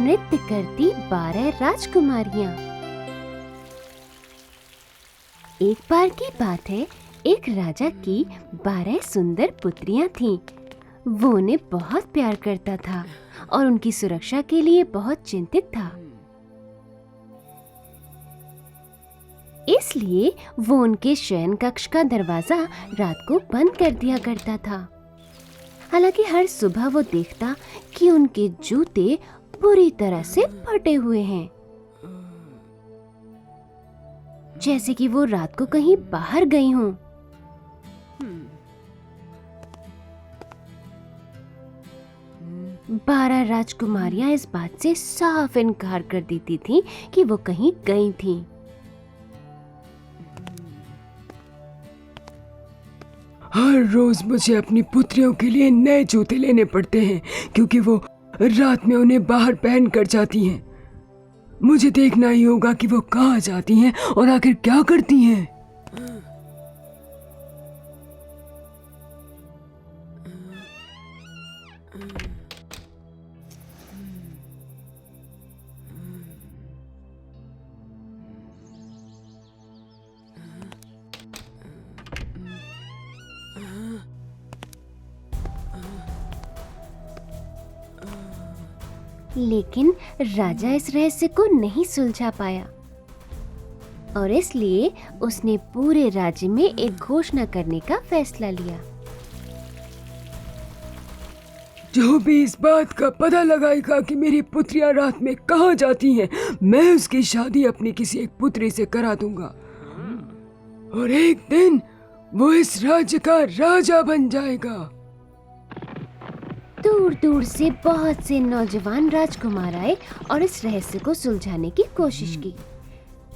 नृत्य करती 12 राजकुमारियां। एक बार की बात है, एक राजा की 12 सुंदर पुत्रियां थीं। वो उन्हें बहुत प्यार करता था और उनकी सुरक्षा के लिए बहुत चिंतित था। इसलिए वो उनके शयन कक्ष का दरवाजा रात को बंद कर दिया करता था। हालांकि हर सुबह वो देखता कि उनके जूते पूरी तरह से फटे हुए हैं, जैसे कि वो रात को कहीं बाहर गई हों। 12 राजकुमारियां इस बात से साफ इनकार कर देती थीं कि वो कहीं गई थीं। हर रोज मुझे अपनी पुत्रियों के लिए नए जूते लेने पड़ते हैं, क्योंकि वो रात में उन्हें बाहर पहन कर जाती हैं। मुझे देखना ही होगा कि वो कहाँ जाती हैं और आखिर क्या करती हैं। लेकिन राजा इस रहस्य को नहीं सुलझा पाया और इसलिए उसने पूरे राज्य में एक घोषणा करने का फैसला लिया। जो भी इस बात का पता लगाएगा कि मेरी पुत्रियां रात में कहाँ जाती हैं, मैं उसकी शादी अपनी किसी एक पुत्री से करा दूंगा और एक दिन वो इस राज्य का राजा बन जाएगा। दूर दूर से बहुत से नौजवान राजकुमार आए और इस रहस्य को सुलझाने की कोशिश की।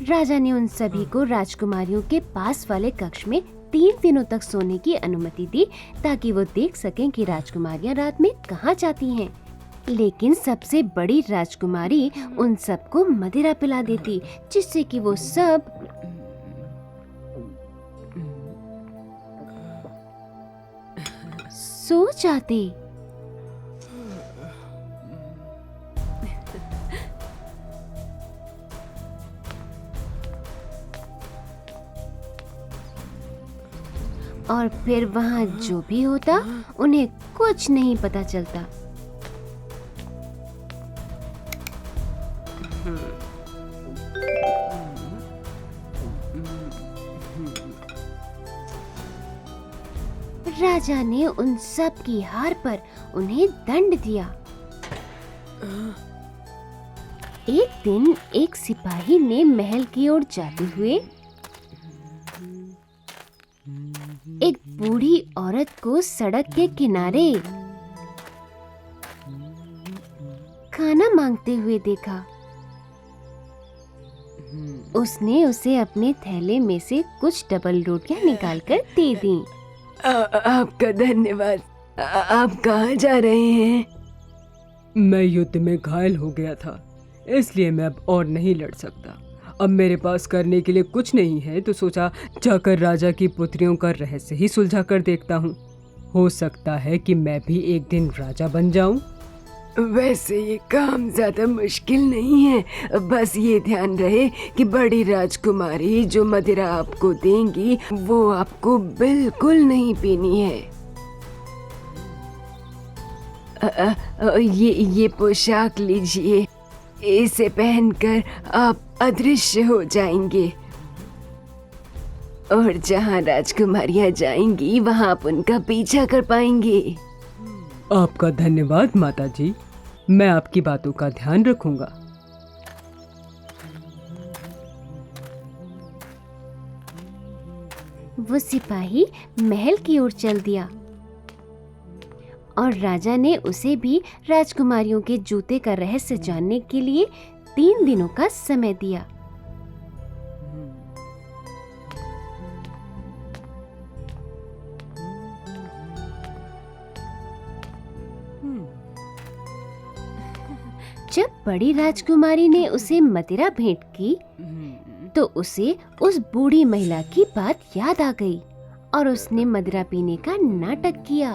राजा ने उन सभी को राजकुमारियों के पास वाले कक्ष में 3 दिनों तक सोने की अनुमति दी, ताकि वो देख सकें कि राजकुमारियां रात में कहाँ जाती हैं। लेकिन सबसे बड़ी राजकुमारी उन सबको मदिरा पिला देती, जिससे कि वो सब सो जाते। और फिर वहाँ जो भी होता उन्हें कुछ नहीं पता चलता। राजा ने उन सब की हार पर उन्हें दंड दिया। एक दिन एक सिपाही ने महल की ओर जाते हुए एक बूढ़ी औरत को सड़क के किनारे खाना मांगते हुए देखा। उसने उसे अपने थैले में से कुछ डबल रोटियां निकालकर दे दी। आपका धन्यवाद। आप कहाँ जा रहे हैं? मैं युद्ध में घायल हो गया था, इसलिए मैं अब और नहीं लड़ सकता। अब मेरे पास करने के लिए कुछ नहीं है, तो सोचा जाकर राजा की पुत्रियों का रहस्य ही सुलझा कर देखता हूँ। हो सकता है कि मैं भी एक दिन राजा बन जाऊं। वैसे ये काम ज्यादा मुश्किल नहीं है, बस ये ध्यान रहे कि बड़ी राजकुमारी जो मदिरा आपको देंगी वो आपको बिल्कुल नहीं पीनी है। ये पोशाक लीजिए, इसे पहनकर आप अदृश्य हो जाएंगे और जहाँ राजकुमारियाँ जाएंगी वहाँ आप उनका पीछा कर पाएंगे। आपका धन्यवाद माता जी, मैं आपकी बातों का ध्यान रखूंगा। वो सिपाही महल की ओर चल दिया और राजा ने उसे भी राजकुमारियों के जूते का रहस्य जानने के लिए 3 दिनों का समय दिया। जब बड़ी राजकुमारी ने उसे मदिरा भेंट की तो उसे उस बूढ़ी महिला की बात याद आ गई और उसने मदिरा पीने का नाटक किया।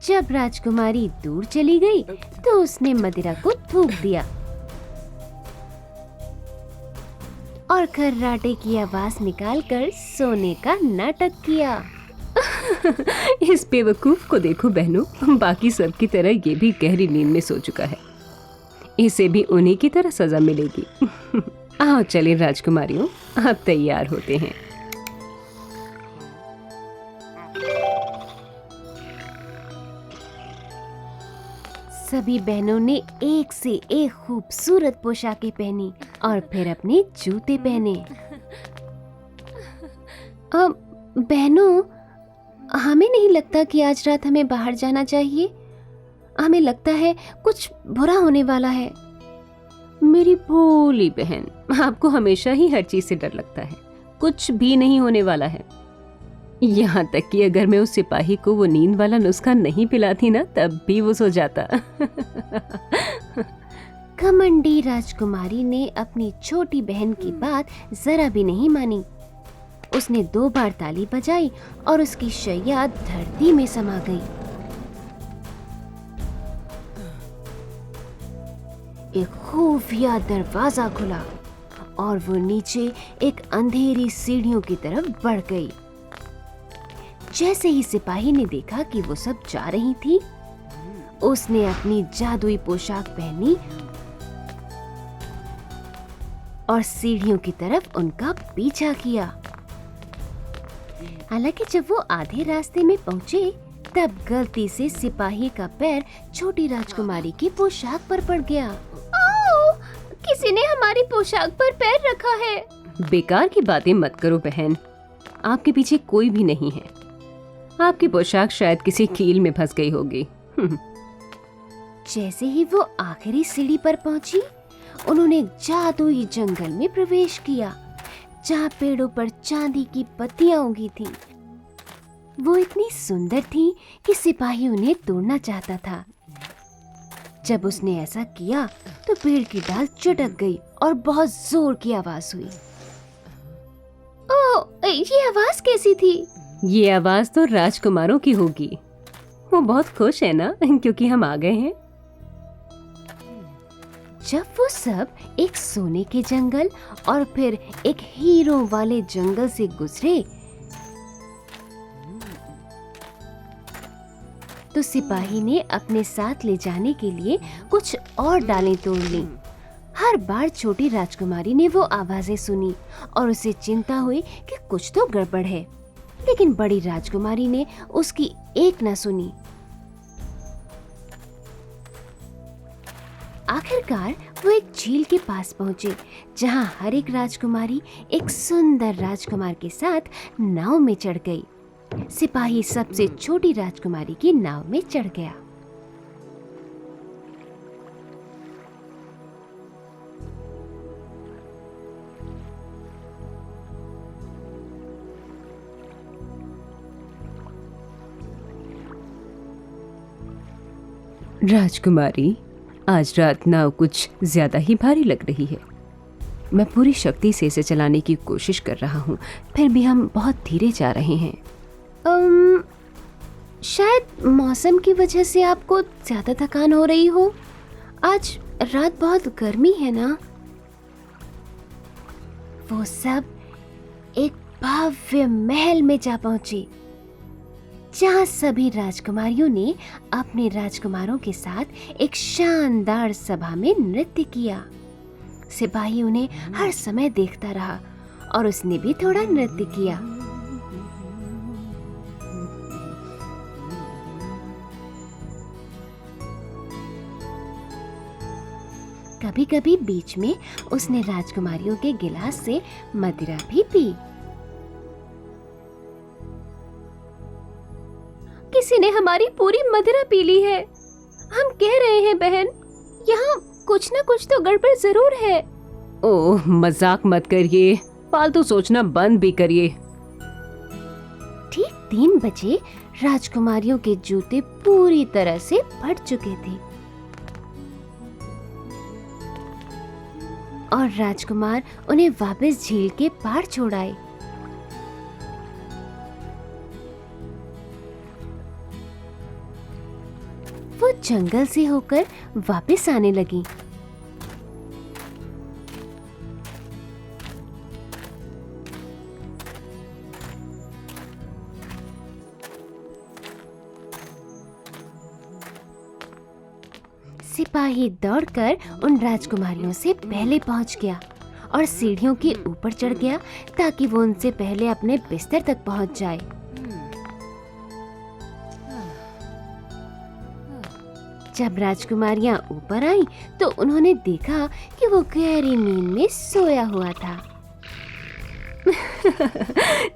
जब राजकुमारी दूर चली गई तो उसने मदिरा को थूक दिया और खर्राटे की आवाज निकालकर सोने का नाटक किया। इस बेवकूफ को देखो बहनों, बाकी सब की तरह ये भी गहरी नींद में सो चुका है। इसे भी उन्हीं की तरह सजा मिलेगी। आओ चले राजकुमारियों, अब तैयार होते हैं। सभी बहनों ने एक से एक खूबसूरत पोशाकें पहनी और फिर अपने जूते पहने। अब बहनों, हमें नहीं लगता कि आज रात हमें बाहर जाना चाहिए। हमें लगता है कुछ बुरा होने वाला है। मेरी भोली बहन, आपको हमेशा ही हर चीज से डर लगता है। कुछ भी नहीं होने वाला है। यहाँ तक कि अगर मैं उस सिपाही को वो नींद वाला नुस्खा नहीं पिलाती ना, तब भी वो सो जाता। घमंडी राजकुमारी ने अपनी छोटी बहन की बात जरा भी नहीं मानी। उसने 2 बार ताली बजाई और उसकी शैया धरती में समा गई। एक खुफिया दरवाजा खुला और वो नीचे एक अंधेरी सीढ़ियों की तरफ बढ़ गई। जैसे ही सिपाही ने देखा कि वो सब जा रही थी, उसने अपनी जादुई पोशाक पहनी और सीढ़ियों की तरफ उनका पीछा किया। हालांकि जब वो आधे रास्ते में पहुंचे, तब गलती से सिपाही का पैर छोटी राजकुमारी की पोशाक पर पड़ गया। ओह! किसी ने हमारी पोशाक पर पैर रखा है। बेकार की बातें मत करो बहन, आपके पीछे कोई भी नहीं है। आपकी पोशाक शायद किसी कील में फंस गई होगी। जैसे ही वो आखिरी सीढ़ी पर पहुंची, उन्होंने जादुई जंगल में प्रवेश किया, जहाँ पेड़ों पर चांदी की पत्तियां उगी थीं। वो इतनी सुंदर थी कि सिपाही उन्हें तोड़ना चाहता था। जब उसने ऐसा किया तो पेड़ की डाल चुटक गई और बहुत जोर की आवाज हुई। ओह, ये आवाज कैसी थी? ये आवाज तो राजकुमारों की होगी। वो बहुत खुश है ना, क्योंकि हम आ गए हैं। जब वो सब एक सोने के जंगल और फिर एक हीरों वाले जंगल से गुजरे, तो सिपाही ने अपने साथ ले जाने के लिए कुछ और डालें तोड़ लीं। हर बार छोटी राजकुमारी ने वो आवाजें सुनी और उसे चिंता हुई कि कुछ तो गड़बड़ है, लेकिन बड़ी राजकुमारी ने उसकी एक न सुनी। आखिरकार वो एक झील के पास पहुंचे, जहां हर एक राजकुमारी एक सुंदर राजकुमार के साथ नाव में चढ़ गई। सिपाही सबसे छोटी राजकुमारी की नाव में चढ़ गया। राजकुमारी, आज रात नाव कुछ ज्यादा ही भारी लग रही है। मैं पूरी शक्ति से इसे चलाने की कोशिश कर रहा हूँ, फिर भी हम बहुत धीरे जा रहे हैं। शायद मौसम की वजह से आपको ज्यादा थकान हो रही हो। आज रात बहुत गर्मी है ना। वो सब एक भव्य महल में जा पहुंचे, जहां सभी राजकुमारियों ने अपने राजकुमारों के साथ एक शानदार सभा में नृत्य किया। सिपाही उन्हें हर समय देखता रहा और उसने भी थोड़ा नृत्य किया। कभी-कभी बीच में उसने राजकुमारियों के गिलास से मदिरा भी पी। किसी ने हमारी पूरी मदिरा पी ली है। हम कह रहे हैं बहन, यहाँ कुछ ना कुछ तो गड़बड़ जरूर है। ओह, मजाक मत करिए, फालतू सोचना बंद भी करिए। ठीक 3 बजे राजकुमारियों के जूते पूरी तरह से फट चुके थे और राजकुमार उन्हें वापस झील के पार छोड़ आए। जंगल से होकर वापस आने लगी। सिपाही दौड़कर उन राजकुमारियों से पहले पहुंच गया और सीढ़ियों के ऊपर चढ़ गया ताकि वो उनसे पहले अपने बिस्तर तक पहुंच जाए। जब राजकुमारियां ऊपर आईं, तो उन्होंने देखा कि वो गहरी नींद में सोया हुआ था।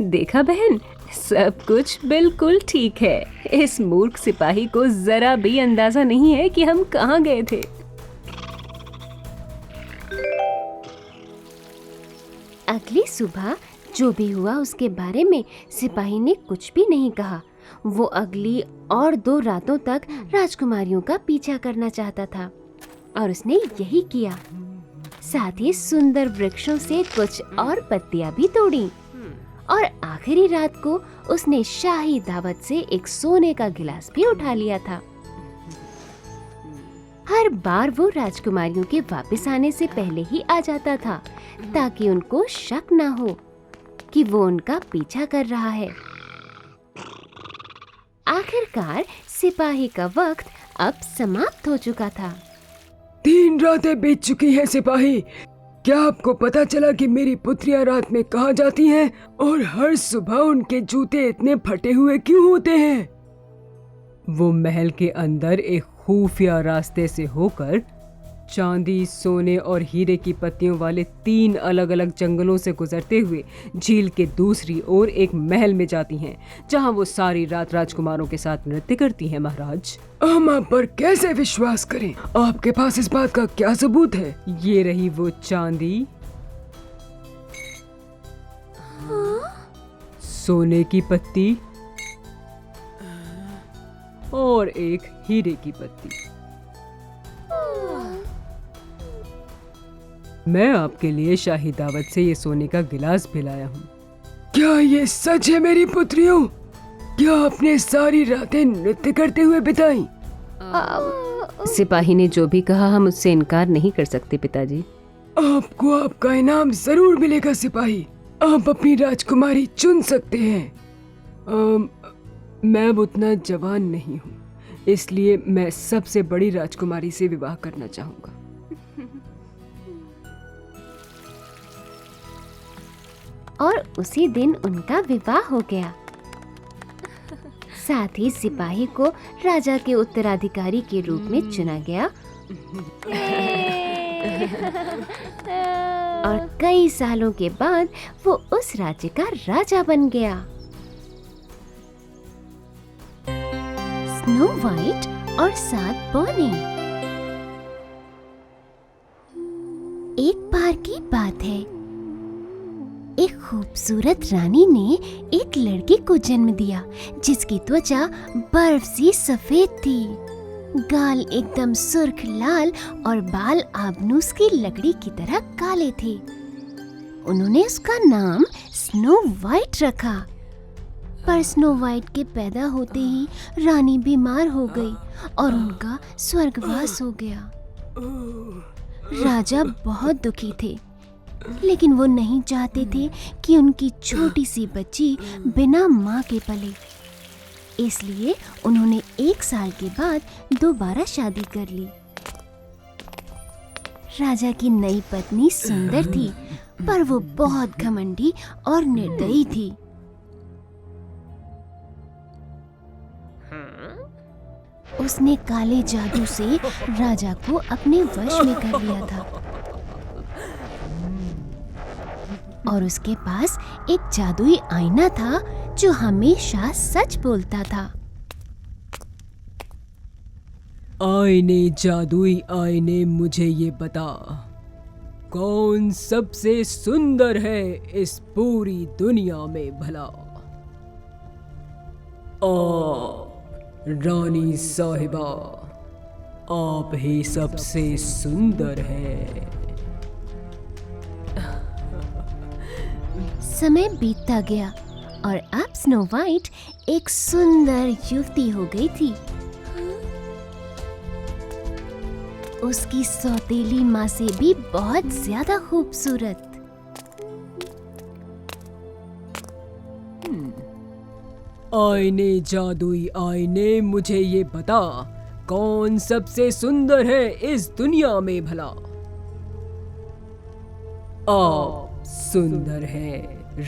देखा बहन, सब कुछ बिल्कुल ठीक है। इस मूर्ख सिपाही को जरा भी अंदाजा नहीं है कि हम कहाँ गए थे। अगली सुबह जो भी हुआ उसके बारे में सिपाही ने कुछ भी नहीं कहा। वो अगली और 2 रातों तक राजकुमारियों का पीछा करना चाहता था और उसने यही किया। साथ ही सुंदर वृक्षों से कुछ और पत्तियां भी तोड़ी और आखिरी रात को उसने शाही दावत से एक सोने का गिलास भी उठा लिया था। हर बार वो राजकुमारियों के वापस आने से पहले ही आ जाता था ताकि उनको शक ना हो कि वो उनका पीछा कर रहा है। आखिरकार सिपाही का वक्त अब समाप्त हो चुका था। 3 रातें बीत चुकी हैं सिपाही। क्या आपको पता चला कि मेरी पुत्रियां रात में कहाँ जाती हैं और हर सुबह उनके जूते इतने फटे हुए क्यों होते हैं? वो महल के अंदर एक खुफिया रास्ते से होकर चांदी, सोने और हीरे की पत्तियों वाले 3 अलग-अलग जंगलों से गुजरते हुए झील के दूसरी ओर एक महल में जाती हैं, जहां वो सारी रात राजकुमारों के साथ नृत्य करती हैं। महाराज, हम आप पर कैसे विश्वास करें? आपके पास इस बात का क्या सबूत है? ये रही वो चांदी, सोने की पत्ती और एक हीरे की पत्ती। मैं आपके लिए शाही दावत से ये सोने का गिलास भी लाया हूँ। क्या ये सच है मेरी पुत्रियों? क्या आपने सारी रातें नृत्य करते हुए बिताई? सिपाही ने जो भी कहा हम उससे इनकार नहीं कर सकते पिताजी। आपको आपका इनाम जरूर मिलेगा सिपाही। आप अपनी राजकुमारी चुन सकते हैं। मैं अब उतना जवान नहीं हूँ, इसलिए मैं सबसे बड़ी राजकुमारी से विवाह करना चाहूँगा। और उसी दिन उनका विवाह हो गया। साथ ही सिपाही को राजा के उत्तराधिकारी के रूप में चुना गया और कई सालों के बाद वो उस राज्य का राजा बन गया। स्नो वाइट और 7 पौने। एक बार की बात है, एक खूबसूरत रानी ने एक लड़की को जन्म दिया जिसकी त्वचा बर्फ सी सफेद थी, गाल एकदम सुर्ख लाल और बाल आबनूस की लकड़ी की तरह काले थे। उन्होंने उसका नाम स्नो वाइट रखा। पर स्नो वाइट के पैदा होते ही रानी बीमार हो गई और उनका स्वर्गवास हो गया। राजा बहुत दुखी थे, लेकिन वो नहीं चाहते थे कि उनकी छोटी सी बच्ची बिना माँ के पले। इसलिए उन्होंने 1 साल के बाद दोबारा शादी कर ली। राजा की नई पत्नी सुंदर थी, पर वो बहुत घमंडी और निर्दयी थी। उसने काले जादू से राजा को अपने वश में कर लिया था और उसके पास एक जादुई आईना था जो हमेशा सच बोलता था। आईने, जादुई आईने, मुझे ये बता, कौन सबसे सुंदर है इस पूरी दुनिया में भला? रानी साहिबा, आप ही सबसे सुंदर है। समय बीतता गया और अब स्नो वाइट एक सुंदर युवती हो गई थी। उसकी सौतेली माँ से भी बहुत ज्यादा खूबसूरत। आईने, जादुई आईने, मुझे ये बता, कौन सबसे सुंदर है इस दुनिया में भला? आप सुंदर है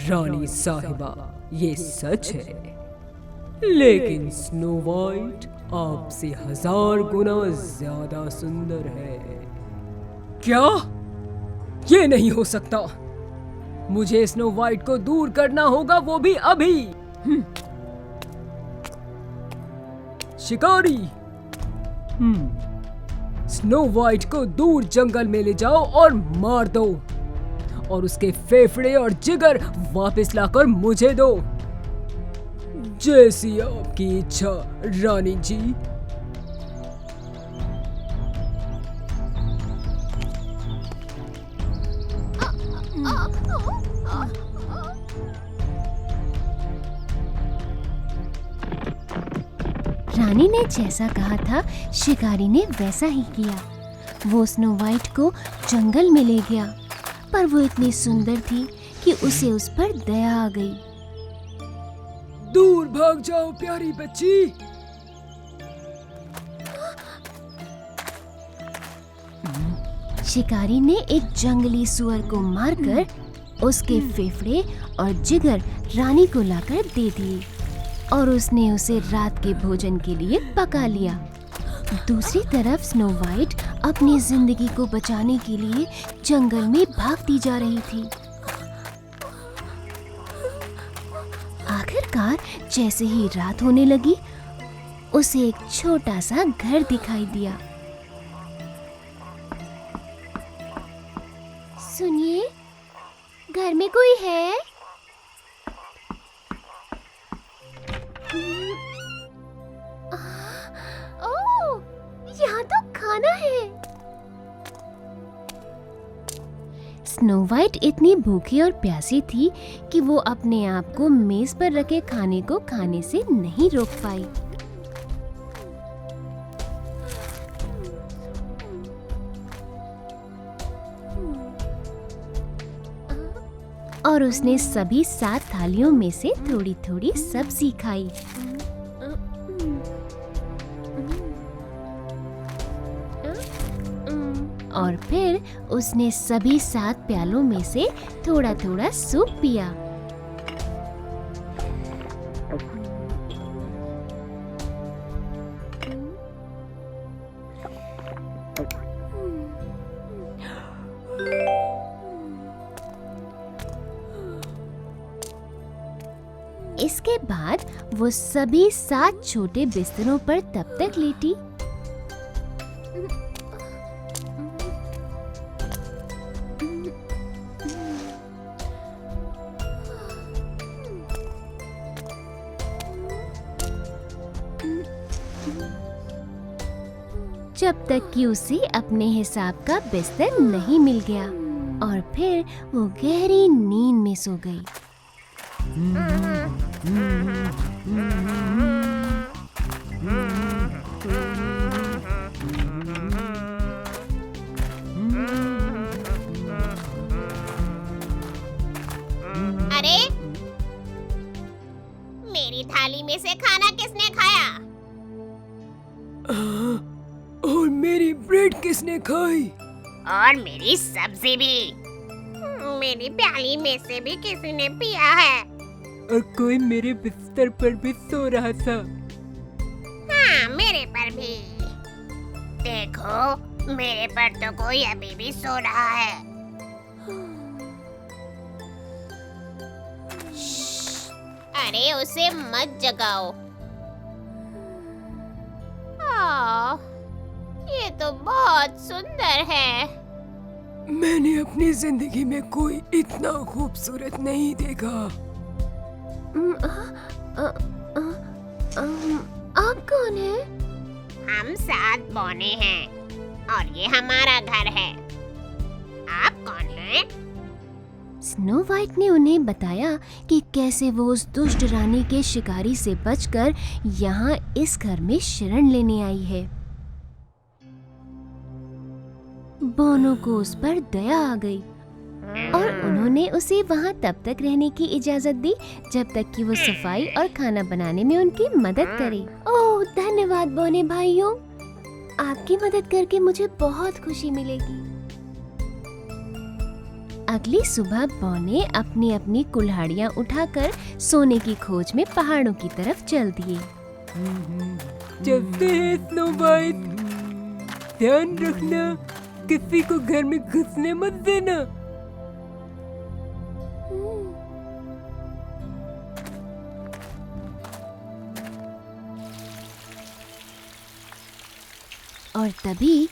रानी साहिबा, ये सच है, लेकिन स्नो वाइट आपसे 1000 गुना ज्यादा सुंदर है। क्या? ये नहीं हो सकता। मुझे स्नो वाइट को दूर करना होगा, वो भी अभी। शिकारी, स्नो वाइट को दूर जंगल में ले जाओ और मार दो, और उसके फेफड़े और जिगर वापस लाकर मुझे दो। जैसी आपकी इच्छा रानी जी। रानी ने जैसा कहा था, शिकारी ने वैसा ही किया। वो स्नो वाइट को जंगल में ले गया, पर वो इतनी सुंदर थी कि उसे उस पर दया आ गई। दूर भाग जाओ प्यारी बच्ची। शिकारी ने एक जंगली सुअर को मारकर उसके फेफड़े और जिगर रानी को लाकर दे दिए, और उसने उसे रात के भोजन के लिए पका लिया। दूसरी तरफ स्नो वाइट अपनी जिंदगी को बचाने के लिए जंगल में भागती जा रही थी। आखिरकार जैसे ही रात होने लगी, उसे एक छोटा सा घर दिखाई दिया। सुनिए, घर में कोई है? ओह, यहाँ तो खाना है। स्नो वाइट इतनी भूखी और प्यासी थी कि वो अपने आप को मेज पर रखे खाने को खाने से नहीं रोक पाई। और उसने सभी 7 थालियों में से थोड़ी थोड़ी सब्जी खाई। और फिर उसने सभी 7 प्यालों में से थोड़ा थोड़ा सूप पिया। इसके बाद वो सभी 7 छोटे बिस्तरों पर तब तक लेटी जब तक कि उसे अपने हिसाब का बिस्तर नहीं मिल गया, और फिर वो गहरी नींद में सो गई। अरे, मेरी थाली में से खाना किसने खाया? और मेरी ब्रेड किसने खाई? और मेरी सब्जी भी। मेरी प्याली में से भी किसी ने पिया है। और कोई मेरे बिस्तर पर भी सो रहा था। हाँ, मेरे पर भी। देखो, मेरे पर तो कोई अभी भी सो रहा है। अरे, उसे मत जगाओ। ये तो बहुत सुंदर है। मैंने अपनी जिंदगी में कोई इतना खूबसूरत नहीं देखा। आप कौन है? हम 7 बौने हैं और ये हमारा घर है। आप कौन हैं? स्नो वाइट ने उन्हें बताया कि कैसे वो उस दुष्ट रानी के शिकारी से बचकर यहाँ इस घर में शरण लेने आई है। बोनो को उस पर दया आ गई और उन्होंने उसे वहाँ तब तक रहने की इजाजत दी जब तक कि वो सफाई और खाना बनाने में उनकी मदद करे। ओह धन्यवाद बोने भाइयों, आपकी मदद करके मुझे बहुत खुशी मिलेगी। अगली सुबह बोने अपनी अपनी कुल्हाड़ियाँ उठाकर सोने की खोज में पहाड़ों की तरफ चल दिए। चलते हैं स्नो वाइट, ध्यान रखना किसी को घर में घुसने मत देना। और तभी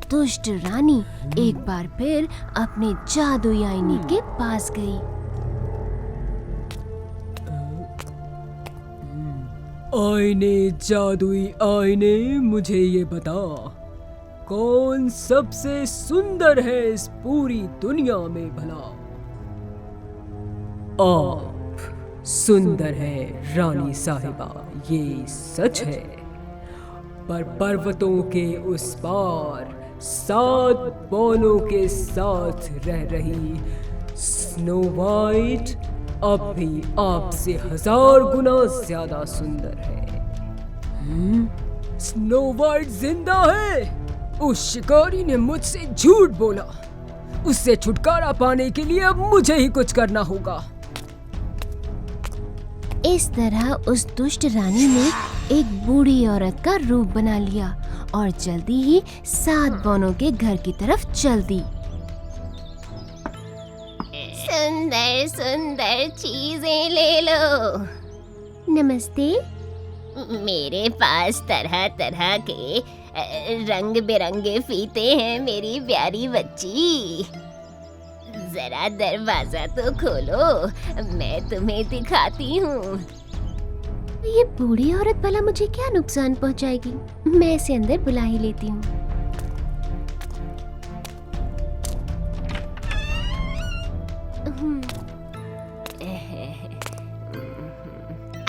दुष्ट रानी एक बार फिर अपने जादुई आईने के पास गई। आईने, जादुई आईने, मुझे ये बता, कौन सबसे सुंदर है इस पूरी दुनिया में भला? आप सुंदर है रानी साहिबा, ये सच है, पर पर्वतों के उस पार 7 बोनों के साथ रह रही स्नो वाइट अब भी आपसे 1000 गुना ज्यादा सुंदर है। स्नो वाइट जिंदा है? उस शिकारी ने मुझसे झूठ बोला। उससे छुटकारा पाने के लिए अब मुझे ही कुछ करना होगा। इस तरह उस दुष्ट रानी ने एक बूढ़ी औरत का रूप बना लिया और जल्दी ही 7 बोनों के घर की तरफ चल दी। सुंदर सुंदर चीजें ले लो। नमस्ते। मेरे पास तरह तरह के रंग बिरंगे फीते हैं मेरी प्यारी बच्ची। जरा दरवाजा तो खोलो, मैं तुम्हें दिखाती हूँ। ये बूढ़ी औरत भला मुझे क्या नुकसान पहुँचाएगी? मैं इसे अंदर बुला ही लेती हूँ।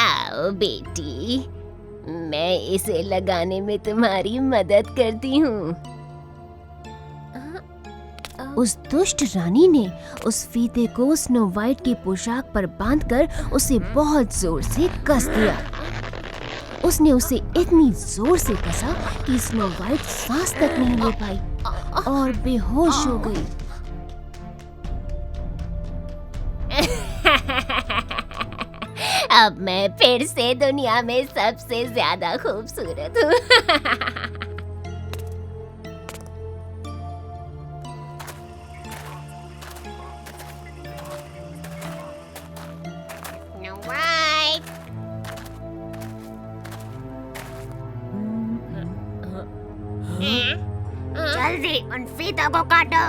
आओ बेटी, मैं इसे लगाने में तुम्हारी मदद करती हूँ। उस दुष्ट रानी ने उस फीते को स्नो वाइट की पोशाक पर बांधकर उसे बहुत जोर से कस दिया। उसने उसे इतनी जोर से कसा कि स्नो वाइट सांस तक नहीं ले पाई और बेहोश हो गई। अब मैं फिर से दुनिया में सबसे ज्यादा खूबसूरत हूँ। जल्दी उन फीतों को काटो।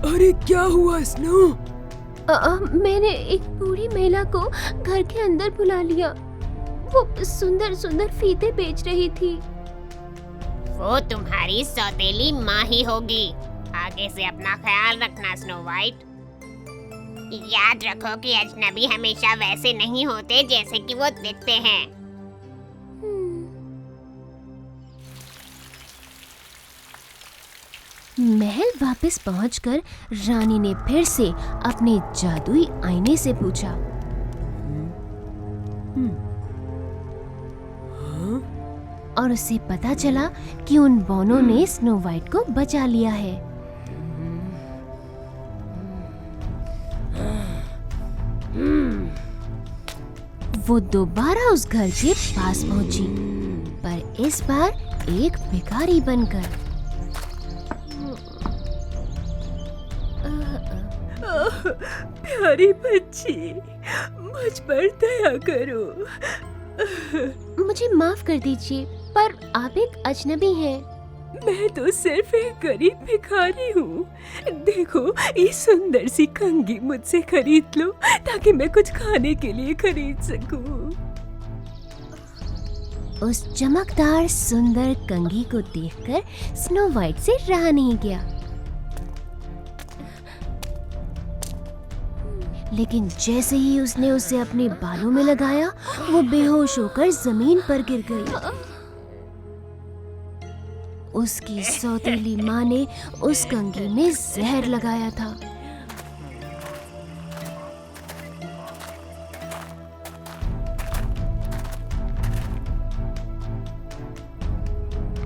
अरे क्या हुआ स्नो? मैंने एक बूढ़ी महिला को घर के अंदर बुला लिया। वो सुंदर सुंदर फीते बेच रही थी। वो तुम्हारी सौतेली माँ ही होगी। आगे से अपना ख्याल रखना स्नो वाइट। याद रखो कि अजनबी हमेशा वैसे नहीं होते जैसे कि वो दिखते हैं। महल वापस पहुंचकर रानी ने फिर से अपने जादुई आईने से पूछा। और उसे पता चला कि उन बोनों ने स्नो वाइट को बचा लिया है। वो दोबारा उस घर के पास पहुंची, पर इस बार एक भिखारी बनकर। प्यारी बच्ची, मुझ पर दया करो। मुझे माफ कर दीजिए, पर आप एक अजनबी हैं। मैं तो सिर्फ एक गरीब भिखारी हूँ। देखो, ये सुंदर सी कंघी मुझसे खरीद लो ताकि मैं कुछ खाने के लिए खरीद सकूं। उस चमकदार सुंदर कंघी को देखकर स्नो वाइट से रहा नहीं गया। लेकिन जैसे ही उसने उसे अपने बालों में लगाया, वो बेहोश होकर जमीन पर गिर गई। उसकी सौतेली माँ ने उस कंघी में जहर लगाया था।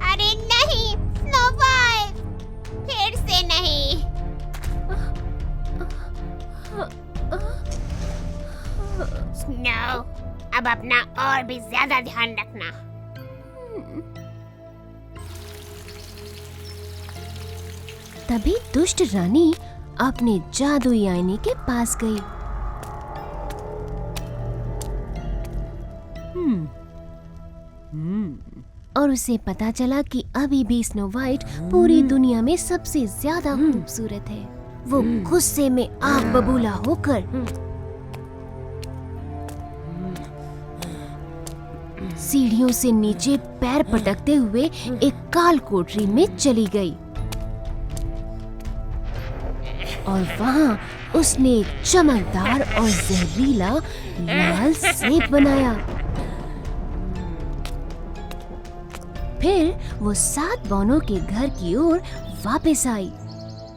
अरे नहीं, स्नो वाइट, फिर से नहीं। स्नो, अब अपना और भी ज्यादा ध्यान रखना। तभी दुष्ट रानी अपने जादुई आईने के पास गई। और उसे पता चला कि अभी भी स्नो वाइट पूरी दुनिया में सबसे ज्यादा खूबसूरत है। वो गुस्से में आग बबूला होकर सीढ़ियों से नीचे पैर पटकते हुए एक काल कोठरी में चली गई और वहां उसने एक चमकदार और जहरीला लाल सेब बनाया। फिर वो 7 बौनों के घर की ओर वापस आई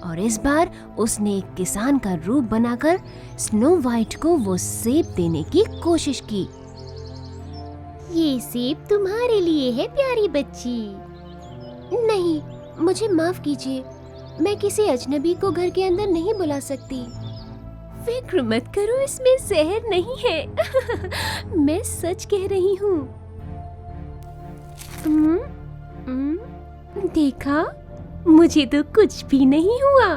और इस बार उसने एक किसान का रूप बनाकर स्नो वाइट को वो सेब देने की कोशिश की। ये सेब तुम्हारे लिए है प्यारी बच्ची। नहीं, मुझे माफ कीजिए, मैं किसी अजनबी को घर के अंदर नहीं बुला सकती। फिक्र मत करो, इसमें जहर नहीं है। मैं सच कह रही हूँ। देखा, मुझे तो कुछ भी नहीं हुआ।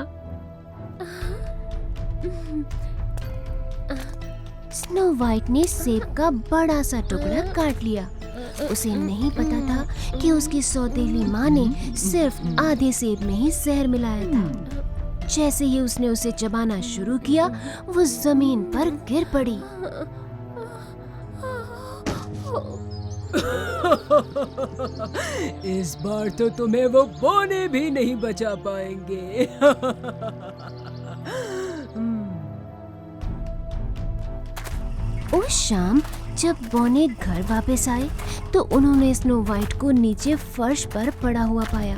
स्नो वाइट ने सेब का बड़ा सा टुकड़ा काट लिया। उसे नहीं पता था कि उसकी सौतेली माँ ने सिर्फ आधे सेब में ही जहर मिलाया था। जैसे ही उसने उसे चबाना शुरू किया, वो जमीन पर गिर पड़ी। इस बार तो तुम्हें वो बौने भी नहीं बचा पाएंगे। उस शाम जब बौने घर वापस आए तो उन्होंने स्नो वाइट को नीचे फर्श पर पड़ा हुआ पाया।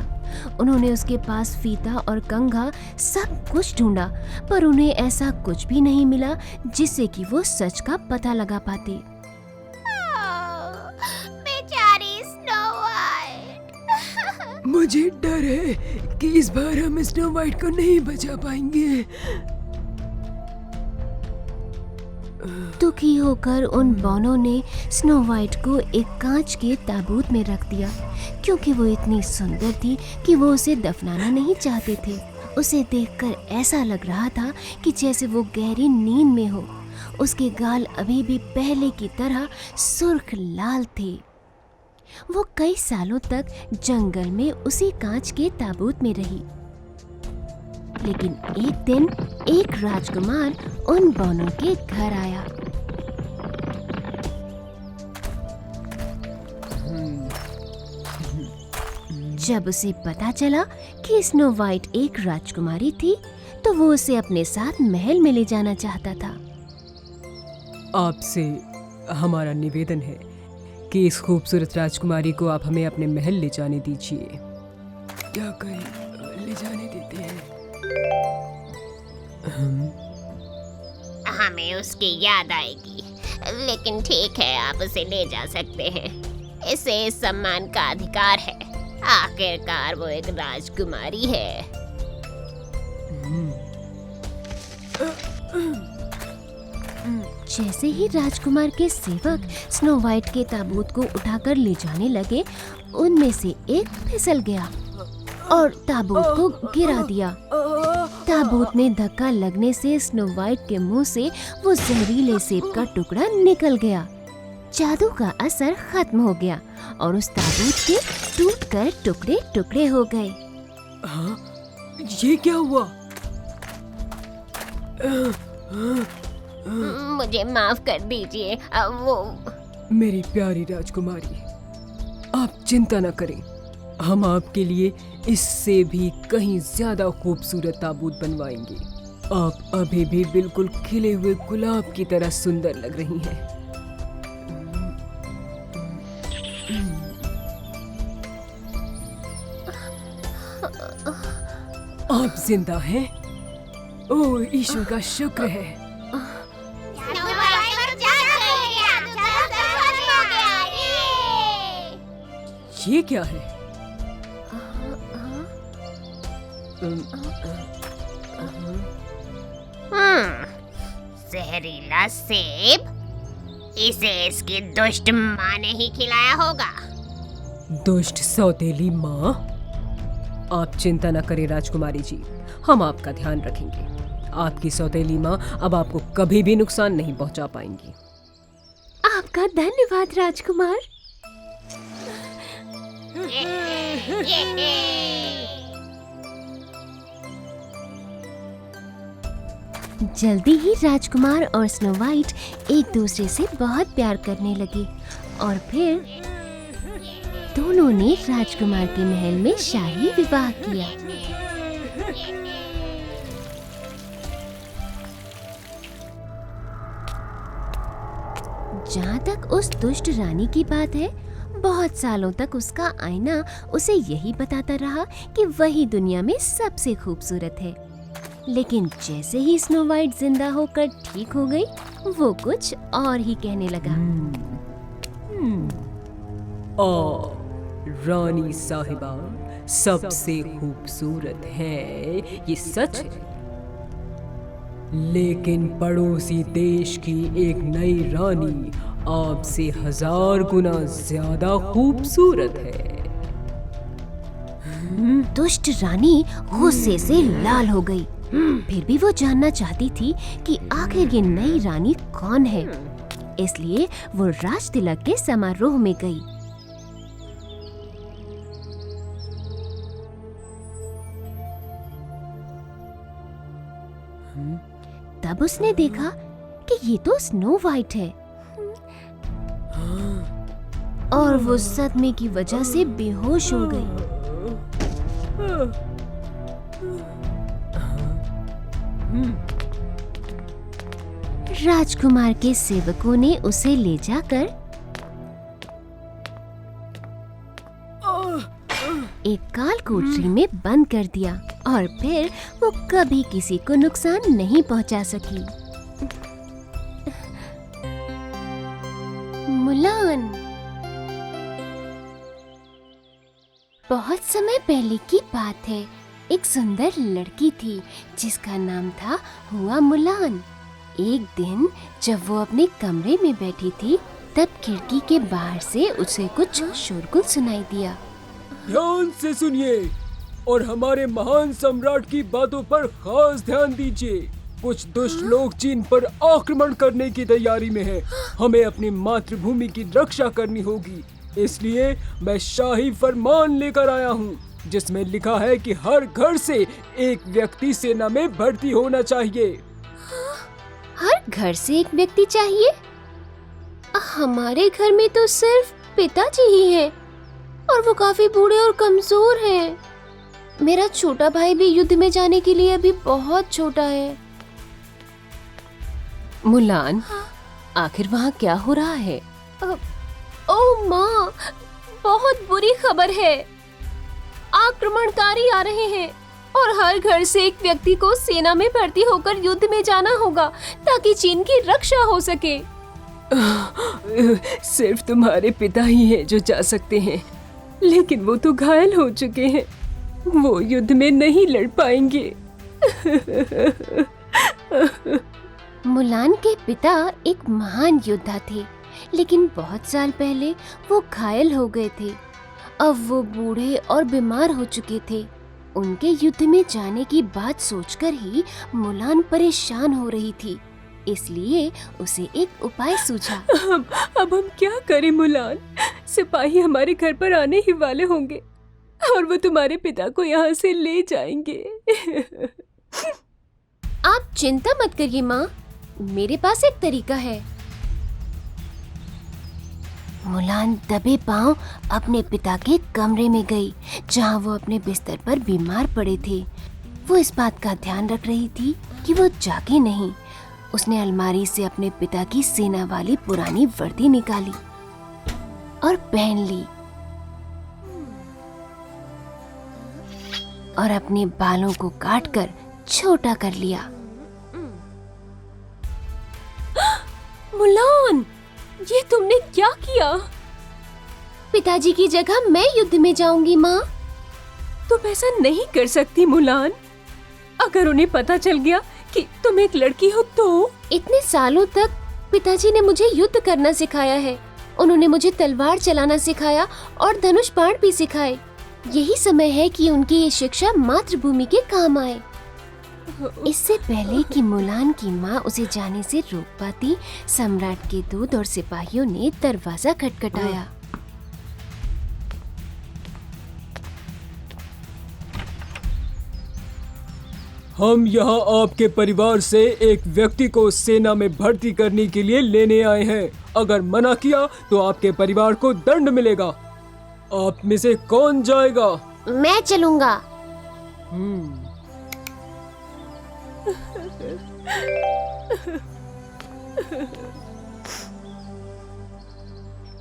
उन्होंने उसके पास फीता और कंघा सब कुछ ढूंढा, पर उन्हें ऐसा कुछ भी नहीं मिला जिससे कि वो सच का पता लगा पाते। बेचारी स्नो वाइट। मुझे डर है कि इस बार हम स्नो वाइट को नहीं बचा पाएंगे। दुखी होकर उन बौनों ने स्नो वाइट को एक कांच के ताबूत में रख दिया, क्योंकि वो इतनी सुंदर थी कि वो उसे दफनाना नहीं चाहते थे। उसे देखकर ऐसा लग रहा था कि जैसे वो गहरी नींद में हो। उसके गाल अभी भी पहले की तरह सुर्ख लाल थे। वो कई सालों तक जंगल में उसी कांच के ताबूत में रही। लेकिन एक दिन एक राजकुमार उन बौनों के घर आया। जब उसे पता चला कि स्नो वाइट एक राजकुमारी थी, तो वो उसे अपने साथ महल में ले जाना चाहता था। आपसे हमारा निवेदन है कि इस खूबसूरत राजकुमारी को आप हमें अपने महल ले जाने दीजिए। क्या करें, ले जाने देते हैं। हमें उसकी याद आएगी, लेकिन ठीक है, आप उसे ले जा सकते हैं। इसे इस सम्मान का अधिकार है। आखिरकार वो एक राजकुमारी है। जैसे ही राजकुमार के सेवक स्नो वाइट के ताबूत को उठाकर ले जाने लगे, उनमें से एक फिसल गया और ताबूत को गिरा दिया। ताबूत में धक्का लगने से स्नो वाइट के मुंह से वो जहरीले सेब का टुकड़ा निकल गया। जादू का असर खत्म हो गया और उस ताबूत के टूटकर टुकड़े टुकड़े हो गए। हाँ, ये क्या हुआ? मुझे माफ कर दीजिए। वो मेरी प्यारी राजकुमारी, आप चिंता न करें, हम आपके लिए इससे भी कहीं ज्यादा खूबसूरत ताबूत बनवाएंगे। आप अभी भी बिल्कुल खिले हुए गुलाब की तरह सुंदर लग रही हैं। आप जिंदा हैं? ओह, ईश्वर का शुक्र है। स्नो वाइट जाग गई, जादू खत्म हो गया, ये। ये क्या है? जहरीला सेब, इसे इसकी दुष्ट माँ ने ही खिलाया होगा। दुष्ट सौतेली माँ? आप चिंता न करें राजकुमारी जी, हम आपका ध्यान रखेंगे। आपकी सौतेली माँ अब आपको कभी भी नुकसान नहीं पहुंचा पाएंगी। आपका धन्यवाद राजकुमार। जल्दी ही राजकुमार और स्नो वाइट एक दूसरे से बहुत प्यार करने लगे और फिर दोनों ने राजकुमार के महल में शाही विवाह किया। जहाँ तक उस दुष्ट रानी की बात है, बहुत सालों तक उसका आईना उसे यही बताता रहा कि वही दुनिया में सबसे खूबसूरत है। लेकिन जैसे ही स्नो वाइट जिंदा होकर ठीक हो गई, वो कुछ और ही कहने लगा। रानी साहिबा सबसे खूबसूरत है, ये सच है। लेकिन पड़ोसी देश की एक नई रानी आपसे 1000 गुना ज्यादा खूबसूरत है। दुष्ट रानी गुस्से से लाल हो गई। फिर भी वो जानना चाहती थी कि आखिर ये नई रानी कौन है। इसलिए वो राज तिलक के समारोह में गई। तब उसने देखा कि ये तो स्नो वाइट है और वो सदमे की वजह से बेहोश हो गई। राजकुमार के सेवकों ने उसे ले जाकर एक काल कोठरी में बंद कर दिया और फिर वो कभी किसी को नुकसान नहीं पहुंचा सकी। मुलान। बहुत समय पहले की बात है। एक सुंदर लड़की थी जिसका नाम था हुआ मुलान। एक दिन जब वो अपने कमरे में बैठी थी, तब खिड़की के बाहर से उसे कुछ शोरगुल सुनाई दिया। ध्यान से सुनिए और हमारे महान सम्राट की बातों पर खास ध्यान दीजिए। कुछ दुष्ट लोग चीन पर आक्रमण करने की तैयारी में हैं। हमें अपनी मातृभूमि की रक्षा करनी होगी। इसलिए मैं शाही फरमान लेकर आया हूँ, जिसमें लिखा है कि हर घर से एक व्यक्ति सेना में भर्ती होना चाहिए। हर घर से एक व्यक्ति चाहिए? हमारे घर में तो सिर्फ पिताजी ही हैं और वो काफी बूढ़े और कमजोर हैं। मेरा छोटा भाई भी युद्ध में जाने के लिए अभी बहुत छोटा है। मुलान, आखिर वहाँ क्या हो रहा है? ओह माँ, बहुत बुरी खबर है। आक्रमणकारी आ रहे हैं और हर घर से एक व्यक्ति को सेना में भर्ती होकर युद्ध में जाना होगा ताकि चीन की रक्षा हो सके। सिर्फ तुम्हारे पिता ही हैं जो जा सकते हैं, लेकिन वो तो घायल हो चुके हैं। वो युद्ध में नहीं लड़ पाएंगे। मुलान के पिता एक महान योद्धा थे, लेकिन बहुत साल पहले वो घायल हो गए थे। अब वो बूढ़े और बीमार हो चुके थे। उनके युद्ध में जाने की बात सोचकर ही मुलान परेशान हो रही थी। इसलिए उसे एक उपाय सूझा। अब हम क्या करें मुलान? सिपाही हमारे घर पर आने ही वाले होंगे और वो तुम्हारे पिता को यहाँ से ले जाएंगे। आप चिंता मत करिए माँ, मेरे पास एक तरीका है। मुलान दबे पांव अपने पिता के कमरे में गई, जहां वो अपने बिस्तर पर बीमार पड़े थे। वो इस बात का ध्यान रख रही थी कि वो जागे नहीं। उसने अलमारी से अपने पिता की सेना वाली पुरानी वर्दी निकाली और पहन ली और अपने बालों को काटकर छोटा कर लिया। मुलान, ये तुमने क्या किया? पिताजी की जगह मैं युद्ध में जाऊंगी माँ। तुम ऐसा नहीं कर सकती मुलान। अगर उन्हें पता चल गया कि तुम एक लड़की हो तो? इतने सालों तक पिताजी ने मुझे युद्ध करना सिखाया है। उन्होंने मुझे तलवार चलाना सिखाया और धनुष बाण भी सिखाए। यही समय है कि उनकी ये शिक्षा मातृभूमि के काम आए। इससे पहले कि मुलान की माँ उसे जाने से रोक पाती, सम्राट के दूत और सिपाहियों ने दरवाजा खटखटाया। हम यहाँ आपके परिवार से एक व्यक्ति को सेना में भर्ती करने के लिए लेने आए हैं। अगर मना किया तो आपके परिवार को दंड मिलेगा। आप में से कौन जाएगा? मैं चलूंगा।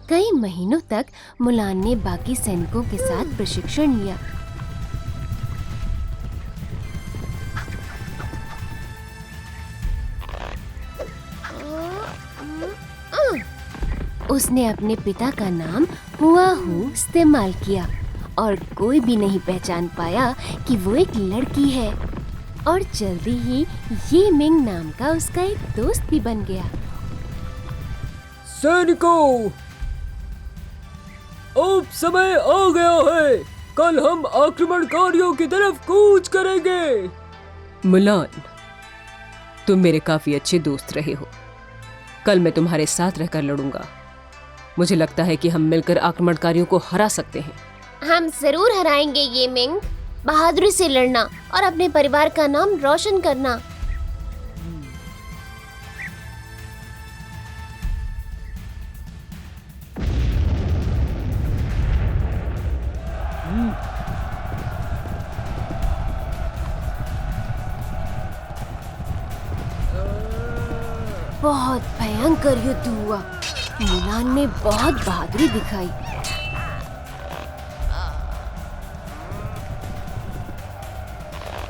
कई महीनों तक मुलान ने बाकी सैनिकों के साथ प्रशिक्षण लिया। उसने अपने पिता का नाम हुआहू इस्तेमाल किया और कोई भी नहीं पहचान पाया कि वो एक लड़की है। और जल्दी ही ये मिंग नाम का उसका एक दोस्त भी बन गया। सैनिकों, अब समय आ गया है। कल हम आक्रमणकारियों की तरफ कूच करेंगे। मुलान, तुम मेरे काफी अच्छे दोस्त रहे हो। कल मैं तुम्हारे साथ रहकर लड़ूंगा। मुझे लगता है कि हम मिलकर आक्रमणकारियों को हरा सकते हैं। हम जरूर हराएंगे ये मिंग। बहादुरी से लड़ना और अपने परिवार का नाम रोशन करना। बहुत भयंकर युद्ध हुआ। मुलान ने बहुत बहादुरी दिखाई।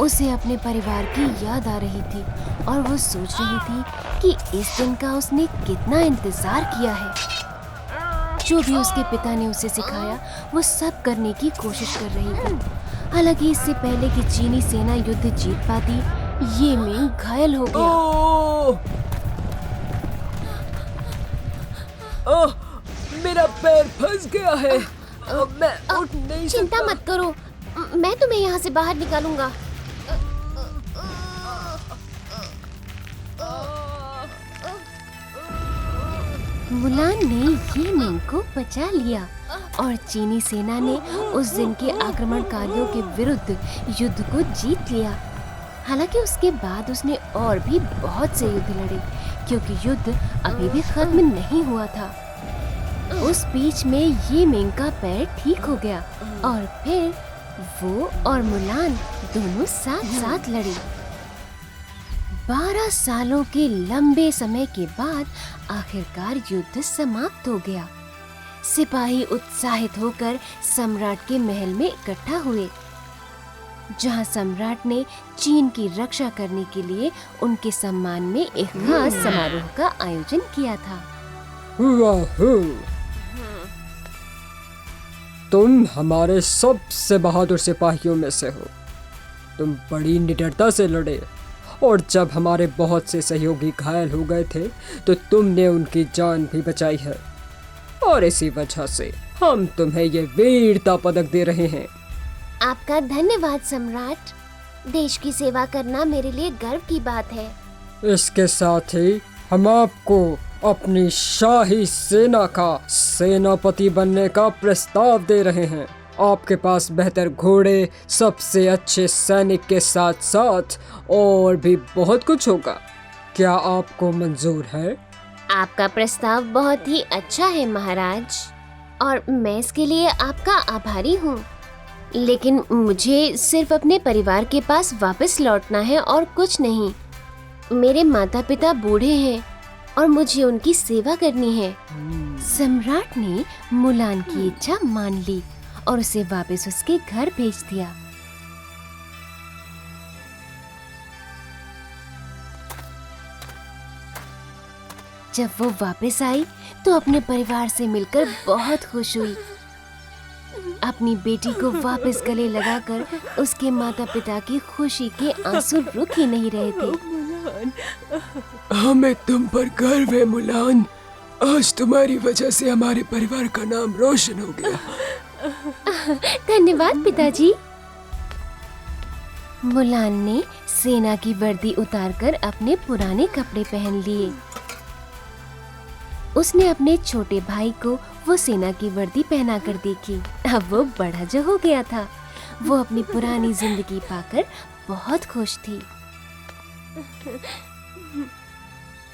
उसे अपने परिवार की याद आ रही थी और वो सोच रही थी कि इस दिन का उसने कितना इंतजार किया है। जो भी उसके पिता ने उसे सिखाया वो सब करने की कोशिश कर रही थी। हालांकि इससे पहले कि चीनी सेना युद्ध जीत पाती, ये मिंग घायल हो गया। मेरा पैर फंस गया है। मैं उठ नहीं सकता। चिंता मत करो, मैं तुम्हें यहाँ से बाहर निकालूंगा। मुलान ने ये मिंग को बचा लिया और चीनी सेना ने उस दिन के आक्रमणकारियों के विरुद्ध युद्ध को जीत लिया। हालांकि उसके बाद उसने और भी बहुत से युद्ध लड़े, क्योंकि युद्ध अभी भी खत्म नहीं हुआ था। उस बीच में ये मिंग का पैर ठीक हो गया और फिर वो और मुलान दोनों साथ साथ लड़े। 12 सालों के लंबे समय के बाद आखिरकार युद्ध समाप्त हो गया। सिपाही उत्साहित होकर सम्राट के महल में इकट्ठा हुए, जहां सम्राट ने चीन की रक्षा करने के लिए उनके सम्मान में एक खास समारोह का आयोजन किया था। तुम हमारे सबसे बहादुर सिपाहियों में से हो। तुम बड़ी निडरता से लड़े और जब हमारे बहुत से सहयोगी घायल हो गए थे तो तुमने उनकी जान भी बचाई है, और इसी वजह से हम तुम्हें ये वीरता पदक दे रहे हैं। आपका धन्यवाद सम्राट। देश की सेवा करना मेरे लिए गर्व की बात है। इसके साथ ही हम आपको अपनी शाही सेना का सेनापति बनने का प्रस्ताव दे रहे हैं। आपके पास बेहतर घोड़े, सबसे अच्छे सैनिक के साथ साथ और भी बहुत कुछ होगा। क्या आपको मंजूर है? आपका प्रस्ताव बहुत ही अच्छा है महाराज, और मैं इसके लिए आपका आभारी हूँ। लेकिन मुझे सिर्फ अपने परिवार के पास वापस लौटना है और कुछ नहीं। मेरे माता पिता बूढ़े हैं और मुझे उनकी सेवा करनी है। सम्राट ने मुलान की इच्छा मान ली और उसे वापस उसके घर भेज दिया। जब वो वापस आई तो अपने परिवार से मिलकर बहुत खुश हुई। अपनी बेटी को वापस गले लगाकर उसके माता पिता की खुशी के आंसू रुक ही नहीं रहे थे। हमें तुम पर गर्व है मुलान। आज तुम्हारी वजह से हमारे परिवार का नाम रोशन हो गया। धन्यवाद पिताजी। मुलान ने सेना की वर्दी उतारकर अपने पुराने कपड़े पहन लिए। उसने अपने छोटे भाई को वो सेना की वर्दी पहना कर देखी। अब वो बड़ा जो हो गया था। वो अपनी पुरानी जिंदगी पाकर बहुत खुश थी।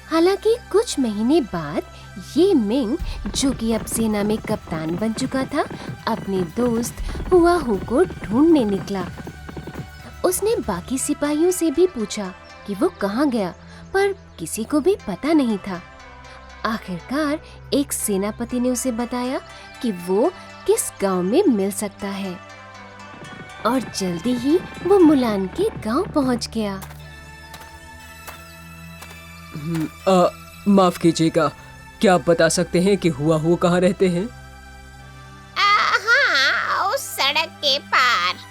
हालांकि कुछ महीने बाद ये मिंग, जो कि अब सेना में कप्तान बन चुका था, अपने दोस्त हुआ हू को ढूंढने निकला। उसने बाकी सिपाहियों से भी पूछा कि वो कहाँ गया, पर किसी को भी पता नहीं था। आखिरकार एक सेनापति ने उसे बताया कि वो किस गांव में मिल सकता है और जल्दी ही वो मुलान के गांव पहुंच गया। माफ कीजिएगा, क्या आप बता सकते हैं कि हुआ हू कहाँ रहते हैं? हाँ, उस सड़क के पार।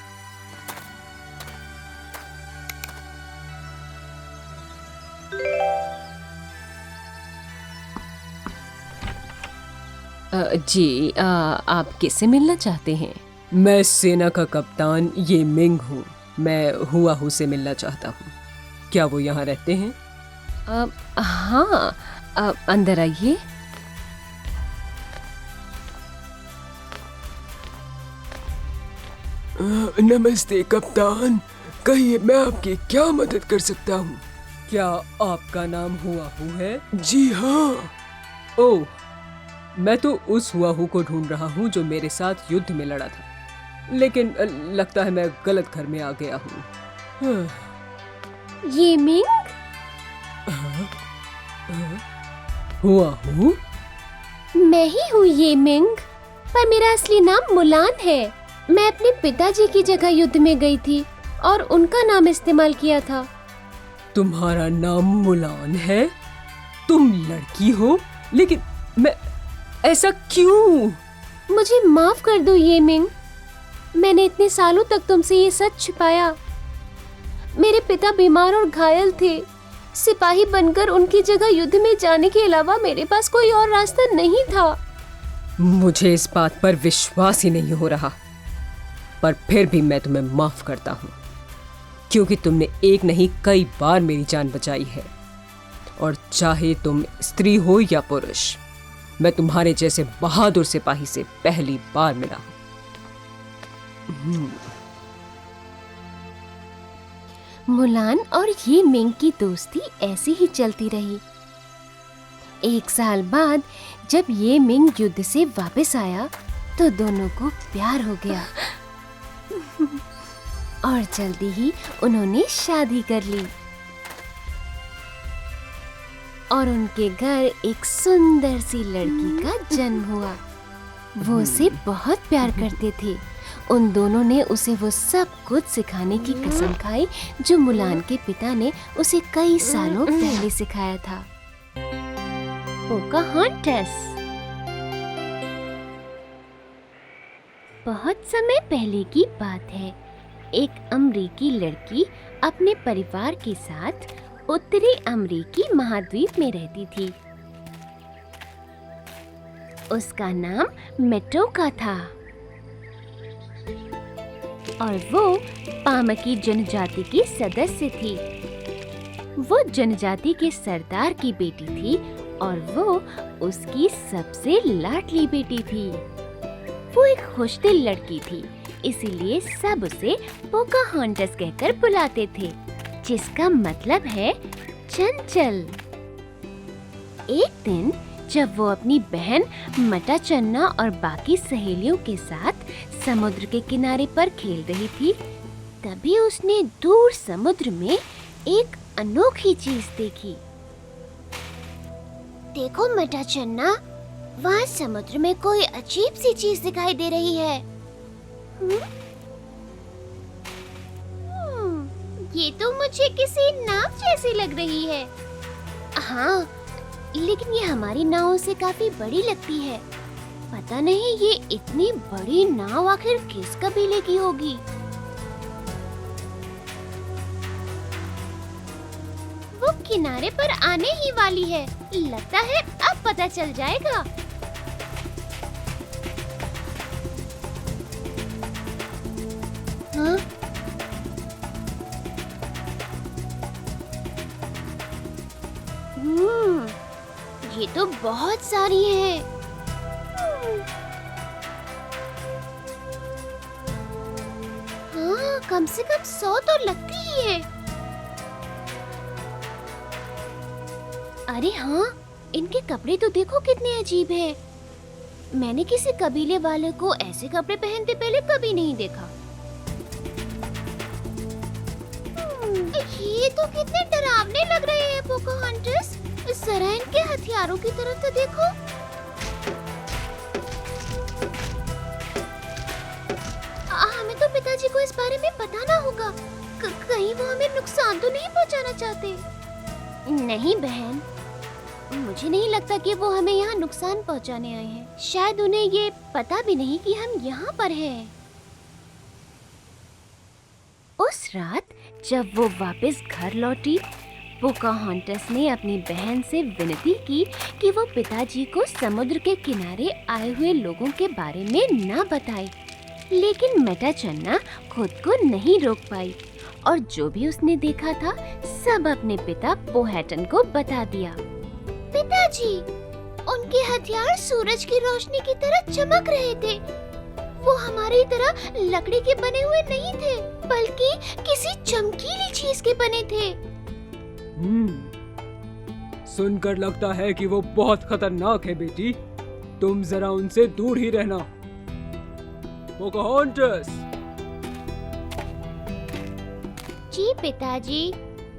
जी, आप किससे मिलना चाहते हैं? मैं सेना का कप्तान ये मिंग हूँ। मैं हुआ हू से मिलना चाहता हूँ। क्या वो यहाँ रहते हैं? हाँ, अंदर आइए। नमस्ते कप्तान, कहिए मैं आपकी क्या मदद कर सकता हूँ? क्या आपका नाम हुआ हू है? जी हाँ। ओह, मैं तो उस हुआ हू को ढूंढ रहा हूँ जो मेरे साथ युद्ध में लड़ा था, लेकिन लगता है मैं गलत घर में आ गया हूँ। ये मिंग? हुआ हू? मैं ही हूँ ये मिंग, पर मेरा असली नाम मुलान है। मैं अपने पिताजी की जगह युद्ध में गई थी और उनका नाम इस्तेमाल किया था। तुम्हारा नाम मुलान है? तुम लड़की हो, लेकिन मैं ऐसा क्यों? मुझे माफ कर दो ये मिंग। मैंने इतने सालों तक तुमसे ये सच छिपाया। मेरे पिता बीमार और घायल थे। सिपाही बनकर उनकी जगह युद्ध में जाने के अलावा मेरे पास कोई और रास्ता नहीं था। मुझे इस बात पर विश्वास ही नहीं हो रहा, पर फिर भी मैं तुम्हें माफ करता हूँ, क्योंकि तुमने एक नहीं कई बार मेरी जान बचाई है। और चाहे तुम स्त्री हो या पुरुष, मैं तुम्हारे जैसे बहादुर सिपाही से पहली बार मिला हूँ। मुलान और ये मिंग की दोस्ती ऐसी ही चलती रही। एक साल बाद जब ये मिंग युद्ध से वापस आया तो दोनों को प्यार हो गया और जल्दी ही उन्होंने शादी कर ली और उनके घर एक सुंदर सी लड़की का जन्म हुआ। वो उसे बहुत प्यार करते थे। उन दोनों ने उसे वो सब कुछ सिखाने की कसम खाई जो मुलान के पिता ने उसे कई सालों पहले सिखाया था। पोकाहॉन्टस। बहुत समय पहले की बात है। एक अमरीकी लड़की अपने परिवार के साथ उत्तरी अमरीकी महाद्वीप में रहती थी। उसका नाम मेटोका था और वो पामकी जनजाति की सदस्य थी। वो जनजाति के सरदार की बेटी थी और वो उसकी सबसे लाडली बेटी थी। वो एक खुशदिल लड़की थी, इसीलिए सब उसे पोकाहॉन्टस कहकर बुलाते थे, जिसका मतलब है चंचल। एक दिन जब वो अपनी बहन मटा चन्ना और बाकी सहेलियों के साथ समुद्र के किनारे पर खेल रही थी, तभी उसने दूर समुद्र में एक अनोखी चीज देखी। देखो मटा चन्ना, वहाँ समुद्र में कोई अजीब सी चीज दिखाई दे रही है। ये तो मुझे किसी नाव जैसी लग रही है। हाँ, लेकिन ये हमारी नाव से काफी बड़ी लगती है। पता नहीं ये इतनी बड़ी नाव आखिर किस कबीले की होगी। वो किनारे पर आने ही वाली है। लगता है अब पता चल जाएगा। हाँ? ये तो बहुत सारी हैं। हाँ, कम से कम 100 तो लगती ही है। अरे हाँ, इनके कपड़े तो देखो कितने अजीब हैं। मैंने किसी कबीले वाले को ऐसे कपड़े पहनते पहले कभी नहीं देखा। ये तो कितने डरावने लग रहे हैं पोकाहंटर्स। जरा इनके हथियारों की तरफ तो देखो। हमें तो पिताजी को इस बारे में बताना होगा। कहीं वो हमें नुकसान तो नहीं पहुंचाना चाहते। नहीं बहन, मुझे नहीं लगता कि वो हमें यहाँ नुकसान पहुँचाने आए हैं। शायद उन्हें ये पता भी नहीं कि हम यहाँ पर हैं। उस रात जब वो वापस घर लौटी, पोकाहंटस ने अपनी बहन से विनती की कि वो पिताजी को समुद्र के किनारे आए हुए लोगों के बारे में न बताए। लेकिन मटा चन्ना खुद को नहीं रोक पाई और जो भी उसने देखा था सब अपने पिता पोहैटन को बता दिया। पिताजी, उनके हथियार सूरज की रोशनी की तरह चमक रहे थे। वो हमारी तरह लकड़ी के बने हुए नहीं थे, बल्कि किसी चमकीली चीज के बने थे। सुनकर लगता है कि वो बहुत खतरनाक है बेटी। तुम जरा उनसे दूर ही रहना। पोकाहंटस। जी पिताजी।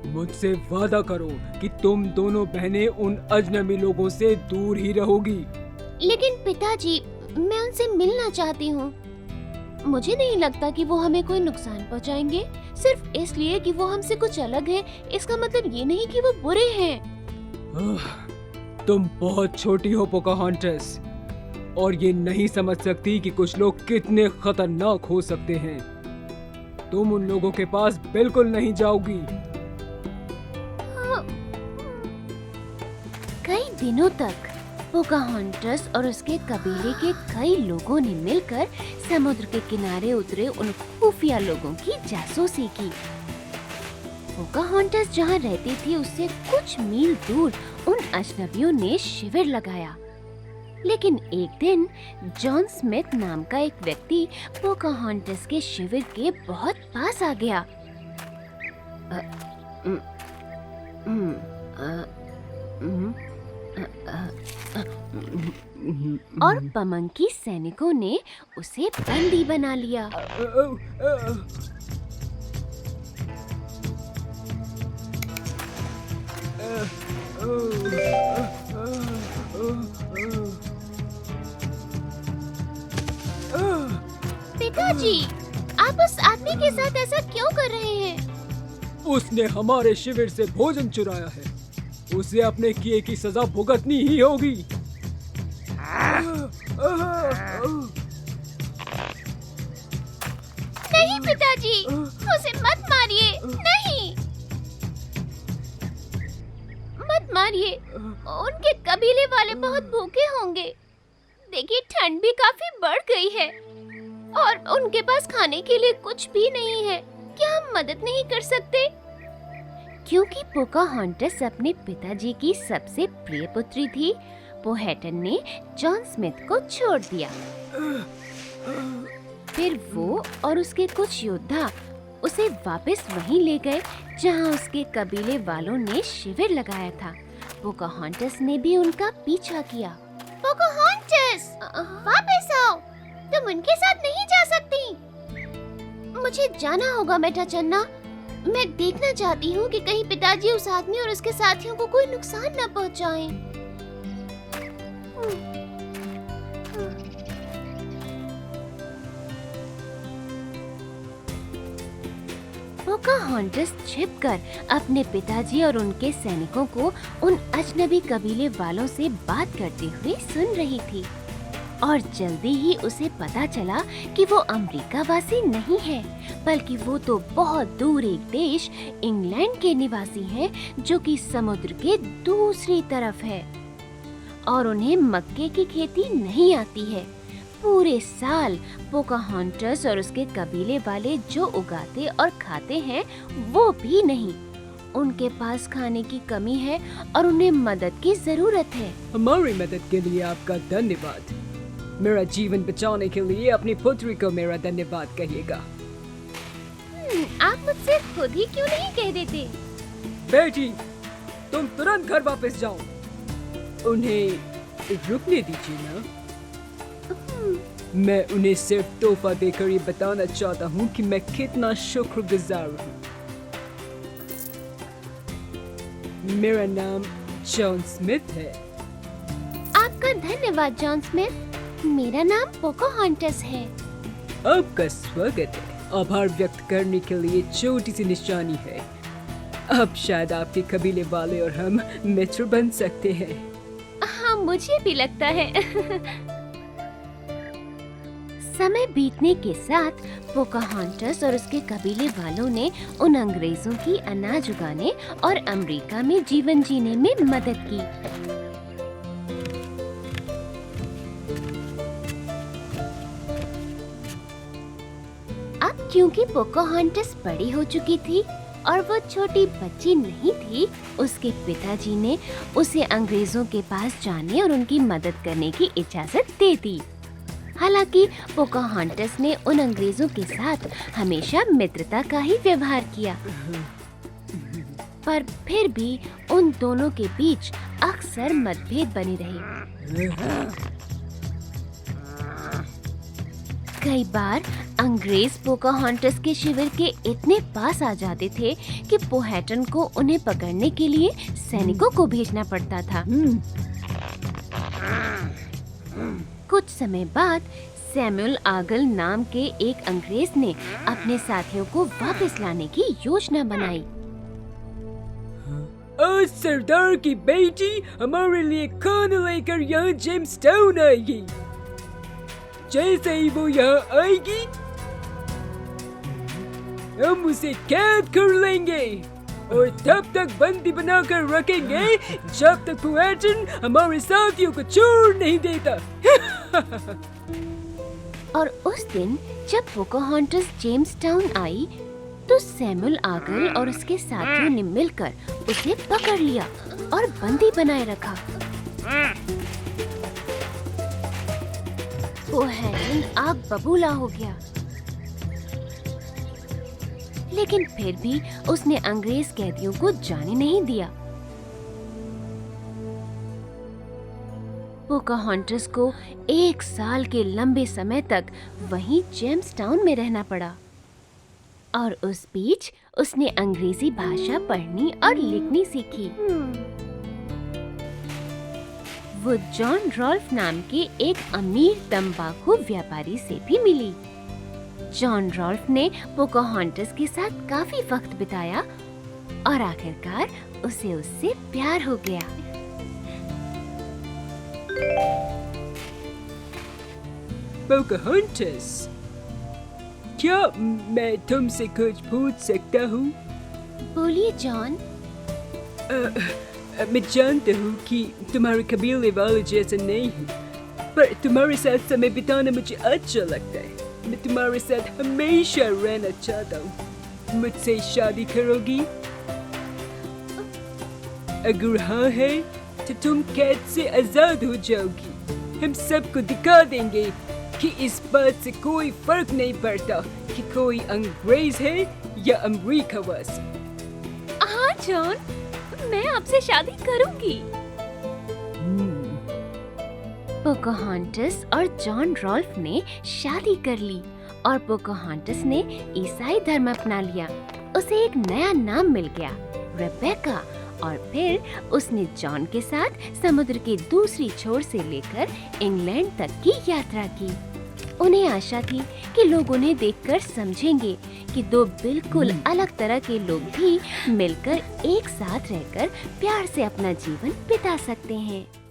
मुझसे वादा करो कि तुम दोनों बहनें उन अजनबी लोगों से दूर ही रहोगी। लेकिन पिताजी, मैं उनसे मिलना चाहती हूँ। मुझे नहीं लगता कि वो हमें कोई नुकसान पहुँचाएंगे। सिर्फ इसलिए कि वो हमसे कुछ अलग है, इसका मतलब ये नहीं कि वो बुरे हैं। तुम बहुत छोटी हो पोकाहंटस, और ये नहीं समझ सकती कि कुछ लोग कितने खतरनाक हो सकते हैं। तुम उन लोगों के पास बिल्कुल नहीं जाओगी। कई दिनों तक पोकाहंटस और उसके कबीले के कई लोगों ने मिलकर समुद्र के किनारे उतरे उन खुफिया लोगों की जासूसी की। पोकाहंटस जहाँ रहती थी उससे कुछ मील दूर उन अजनबियों ने शिविर लगाया। लेकिन एक दिन जॉन स्मिथ नाम का एक व्यक्ति पोकाहंटस के शिविर के बहुत पास आ गया। और पमंकी सैनिकों ने उसे बंदी बना लिया। पिताजी, आप उस आदमी के साथ ऐसा क्यों कर रहे हैं? उसने हमारे शिविर से भोजन चुराया है। उसे अपने किए की सजा भुगतनी ही होगी। नहीं पिताजी, उसे मत मारिए। नहीं, मत मारिए। उनके कबीले वाले बहुत भूखे होंगे। देखिए, ठंड भी काफी बढ़ गई है और उनके पास खाने के लिए कुछ भी नहीं है। क्या हम मदद नहीं कर सकते? क्योंकि पोकाहंटस अपने पिताजी की सबसे प्रिय पुत्री थी, पोहैटन ने जॉन स्मिथ को छोड़ दिया। फिर वो और उसके कुछ योद्धा उसे वापस वहीं ले गए जहां उसके कबीले वालों ने शिविर लगाया था पोकाहोंटस ने भी उनका पीछा किया। पोकाहोंटस, वापस आओ, तुम उनके साथ नहीं जा सकती। मुझे जाना होगा मेटा चन्ना। मैं देखना चाहती हूँ कि कहीं पिताजी उस आदमी और उसके साथियों को कोई नुकसान न पहुँचाएं। पोकाहोंटस छिपकर अपने पिताजी और उनके सैनिकों को उन अजनबी कबीले वालों से बात करते हुए सुन रही थी और जल्दी ही उसे पता चला कि वो अमेरिका वासी नहीं है, बल्कि वो तो बहुत दूर एक देश इंग्लैंड के निवासी हैं, जो कि समुद्र के दूसरी तरफ है और उन्हें मक्के की खेती नहीं आती है। पूरे साल पोकाहोंटस और उसके कबीले वाले जो उगाते और खाते हैं वो भी नहीं। उनके पास खाने की कमी है और उन्हें मदद की जरूरत है। हमारी मदद के लिए आपका धन्यवाद। मेरा जीवन बचाने के लिए अपनी पुत्री को मेरा धन्यवाद कहिएगा। आप मुझसे खुद ही क्यों नहीं कह देते? बेटी, तुम तुरंत घर वापस जाओ। उन्हें रुकने दीजिए ना। मैं उन्हें सिर्फ तोहफा देकर ये बताना चाहता हूँ कि मैं कितना शुक्रगुजार हूँ। मेरा नाम जॉन स्मिथ है। आपका धन्यवाद जॉन स्मिथ। मेरा नाम पोकाहोंटस है। आपका स्वागत है। आभार व्यक्त करने के लिए छोटी सी निशानी है। अब शायद आपके कबीले वाले और हम मित्र बन सकते हैं। हाँ, मुझे भी लगता है। समय बीतने के साथ पोकाहोंटस और उसके कबीले वालों ने उन अंग्रेजों की अनाज उगाने और अमेरिका में जीवन जीने में मदद की। अब क्योंकि पोकाहोंटस बड़ी हो चुकी थी और वो छोटी बच्ची नहीं थी, उसके पिताजी ने उसे अंग्रेजों के पास जाने और उनकी मदद करने की इजाजत दे दी। हालांकि पोकाहोंटस ने उन अंग्रेजों के साथ हमेशा मित्रता का ही व्यवहार किया, पर फिर भी उन दोनों के बीच अक्सर मतभेद बने रहे। कई बार अंग्रेज पोकाहोंटस के शिविर के इतने पास आ जाते थे कि पोहैटन को उन्हें पकड़ने के लिए सैनिकों को भेजना पड़ता था। कुछ समय बाद सैमुअल आगल नाम के एक अंग्रेज ने अपने साथियों को वापस लाने की योजना बनाई। सरदार की बेटी हमारे लिए खाना लेकर यहाँ जेम्स टाउन आएगी। जैसे ही वो यहाँ आएगी हम उसे कैद कर लेंगे और तब तक बंदी बनाकर रखेंगे जब तक पोहैटन हमारे साथियों को छोड़ नहीं देता। और उस दिन जब पोकाहोंटस जेम्स टाउन आई तो सैमुअल आगल और उसके साथियों ने मिलकर उसे पकड़ लिया और बंदी बनाए रखा। पोहैटन आग बबूला हो गया, लेकिन फिर भी उसने अंग्रेज कैदियों को जाने नहीं दिया। पोकाहोंटस को 1 साल के लंबे समय तक वहीं जेम्स टाउन में रहना पड़ा और उस बीच उसने अंग्रेजी भाषा पढ़नी और लिखनी सीखी। वो जॉन रॉल्फ नाम के एक अमीर तंबाकू व्यापारी से भी मिली। जॉन रॉल्फ ने पोकाहोंटस के साथ काफी वक्त बिताया और आखिरकार उसे उससे प्यार हो गया। पोकाहोंटस, क्या मैं तुमसे कुछ पूछ सकता हूँ? बोलिए जॉन। मैं जानता हूँ कि तुम्हारे कबीले वाले जैसा नहीं है, पर तुम्हारे साथ समय बिताना मुझे अच्छा लगता है। मैं तुम्हारे साथ हमेशा रहना चाहता हूँ। मुझसे शादी करोगी? अगर हाँ है तो तुम कैद से आजाद हो जाओगी। हम सबको दिखा देंगे कि इस बात से कोई फर्क नहीं पड़ता कि कोई अंग्रेज है या अमेरिका वासी। हाँ जॉन, मैं आपसे शादी करूंगी। पोकाहांटस और जॉन रॉल्फ ने शादी कर ली और पोकाहांटस ने ईसाई धर्म अपना लिया। उसे एक नया नाम मिल गया, रेबेका, और फिर उसने जॉन के साथ समुद्र के दूसरी छोर से लेकर इंग्लैंड तक की यात्रा की। उन्हें आशा थी कि लोग उन्हें देखकर समझेंगे कि दो बिल्कुल अलग तरह के लोग भी मिलकर एक साथ रहकर प्यार से अपना जीवन बिता सकते हैं।